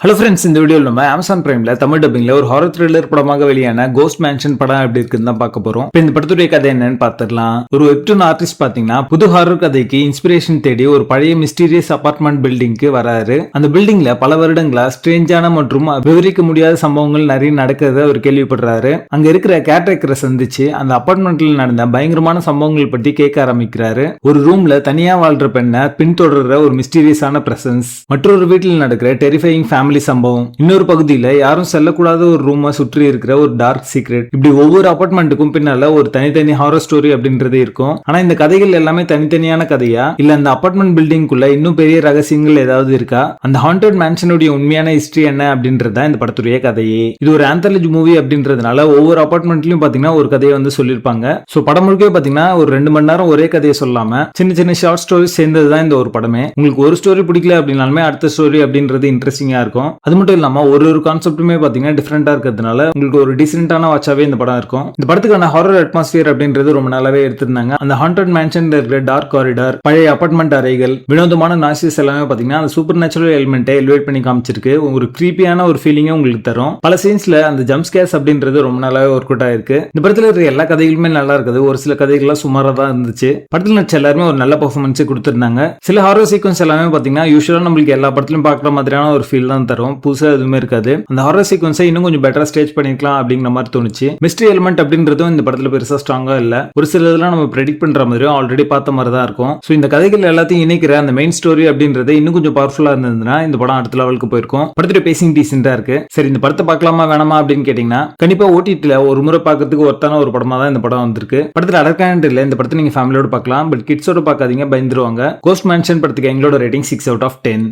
Hello friends, இந்த வீடியோவில் நம்ம அமேசான் பிரைம்ல தமிழ் டப்பிங்ல ஒரு ஹாரர் த்ரில்லர் படமாக வெளியான கோஸ்ட் மேன்ஷன் படம் எப்படி இருக்குன்னு தான் பார்க்க போறோம். இப்போ இந்த படத்துடைய கதை என்னன்னு பார்த்துடலாம். ஒரு வெப்டூன் ஆர்டிஸ்ட் பாத்தீங்கன்னா புது ஹாரர் கதைக்கு இன்ஸ்பிரேஷன் தேடி ஒரு பழைய மிஸ்டீரியஸ் அபார்ட்மெண்ட் பில்டிங்க்கு வராரு. அந்த பில்டிங்ல பல வருடங்களா ஸ்ட்ரேஞ்சான மற்றும் விவரிக்க முடியாத சம்பவங்கள் நிறைய நடக்கிறத அவர் கேள்விப்படுறாரு. அங்க இருக்கிற கேர்டேக்கரை சந்திச்சு அந்த அபார்ட்மெண்ட்ல நடந்த பயங்கரமான சம்பவங்கள் பற்றி கேட்க ஆரம்பிக்கிறாரு. ஒரு ரூம்ல தனியா வாழ்ற பெண்ணை பின்தொடர்ற ஒரு மிஸ்டீரியஸான பிரசன்ஸ், மற்றொரு வீட்டில் நடக்கிற டெரிஃபையிங் ஃபேமிலி சம்பவம், இன்னொரு பகுதியில யாரும் செல்லக்கூடாத ஒரு ரூமை சுற்றி இருக்கிற ஒரு டார்க் சீக்ரெட், இப்படி ஒவ்வொரு அபார்ட்மெண்ட்டுக்கும் பின்னால ஒரு தனித்தனி ஹாரர் ஸ்டோரி அப்படின்றது இருக்கும். ஆனா இந்த கதைகள் எல்லாமே தனித்தனியான கதையா, இல்ல அந்த அபார்ட்மெண்ட் பில்டிங்குள்ள இன்னும் பெரிய ரகசியங்கள் ஏதாவது இருக்கா, அந்த ஹாண்டட் மேன்ஷனுடைய உண்மையான ஹிஸ்டரி என்ன அப்படின்றத இந்த படத்துடைய கதையே. இது ஒரு ஆந்தாலஜி மூவி அப்படின்றதுனால ஒவ்வொரு அபார்ட்மெண்ட்லயும் பாத்தீங்கன்னா ஒரு கதையை வந்து சொல்லிருப்பாங்க. சோ படம் முழுக்க பாத்தீங்கன்னா ஒரு 2 மணி நேரம் ஒரே கதையை சொல்லாம சின்ன சின்ன ஷார்ட் ஸ்டோரி சேர்ந்ததுதான் இந்த ஒரு படமே. உங்களுக்கு ஒரு ஸ்டோரி பிடிக்கல அப்படின்னாலுமே அடுத்த ஸ்டோரி அப்படின்றது இன்ட்ரெஸ்டிங்கா இருக்கும். அது மட்டும் இல்லாம ஒரு கான்செப்ட்டுமே பாத்தீங்கன்னா டிஃபரெண்டா இருக்கிறதுனால உங்களுக்கு ஒரு டிசென்டான வாட்சாவே இந்த படம் இருக்கும். இந்த படத்துக்கான ஹாரர் அட்மாஸ்பியர் அப்படின்றது ரொம்ப நல்லாவே எடுத்திருந்தாங்க. அந்த ஹாண்டட் மேன்ஷன்ல இருக்கிற டார்க் காரிடார், பழைய அபார்ட்மெண்ட் அறைகள், வினோதமான நாய்ஸஸ் எல்லாமே பாத்தீங்கன்னா அந்த சூப்பர் நேச்சுரல் எலிமெண்ட்டை எலிவேட் பண்ணி காமிச்சிருக்கு. ஒரு கிரீப்பியான ஒரு ஃபீலிங்கை உங்களுக்கு தரும். பல சீன்ஸ்ல அந்த ஜம்ப் ஸ்கேர்ஸ் அப்படின்றது ரொம்ப நல்லாவே ஒர்க் அவுட் ஆயிருக்கு. இந்த படத்துல இருக்கிற எல்லா கதைகளுமே நல்லா இருக்குது. ஒரு சில கதைகள்லாம் சுமாரா தான் இருந்துச்சு. படத்துல நடிச்ச எல்லாருமே ஒரு நல்ல பெர்ஃபார்மன்ஸ் கொடுத்திருந்தாங்க. சில ஹாரர் சீக்வன்ஸ் எல்லாமே பாத்தீங்கன்னா யூசுவலா நம்மளுக்கு எல்லா படத்திலும் பாக்குற மாதிரியான ஒரு ஃபீல் தான் தரும். புதுசா எதுவுமே இருக்காது. அந்த ஹாரர் சீக்வன்ஸை இன்னும் கொஞ்சம் பெட்டரா ஸ்டேஜ் பண்ணிருக்கலாம் அப்படிங்கிற மாதிரி தோணுச்சு. மிஸ்ட்ரி எலிமெண்ட் அப்படின்றதும் இந்த படத்துல பெருசா ஸ்ட்ராங்கா இல்ல. ஒரு சில இதெல்லாம் நம்ம ப்ரெடிக்ட் பண்ற மாதிரியும் ஆல்ரெடி பார்த்த மாதிரி தான் இருக்கும். சோ இந்த கதைகள் எல்லாத்தையும் இணைக்கிற அந்த மெயின் ஸ்டோரி அப்படின்றது இன்னும் கொஞ்சம் பவர்ஃபுல்லா இருந்ததுன்னா இந்த படம் அடுத்த லெவலுக்கு போயிருக்கும். படத்துடைய பேசிங் டீசென்ட்டா இருக்கு. சரி, இந்த படத்தை பார்க்கலாமா வேணாமா அப்படின்னு கேட்டீங்கன்னா கண்டிப்பா ஓடிடில ஒரு முறை பார்க்கறதுக்கு ஒருத்தான ஒரு படமா தான் இந்த படம் வந்திருக்கு. படத்துல அடர்காண்ட் இல்ல. இந்த படத்தை நீங்க ஃபேமிலியோட பார்க்கலாம். பட் கிட்ஸோட பார்க்காதீங்க, பயந்துருவாங்க. கோஸ்ட் மேன்ஷன் படத்துக்கு எங்களோட ரேட்டிங் 6 out of 10.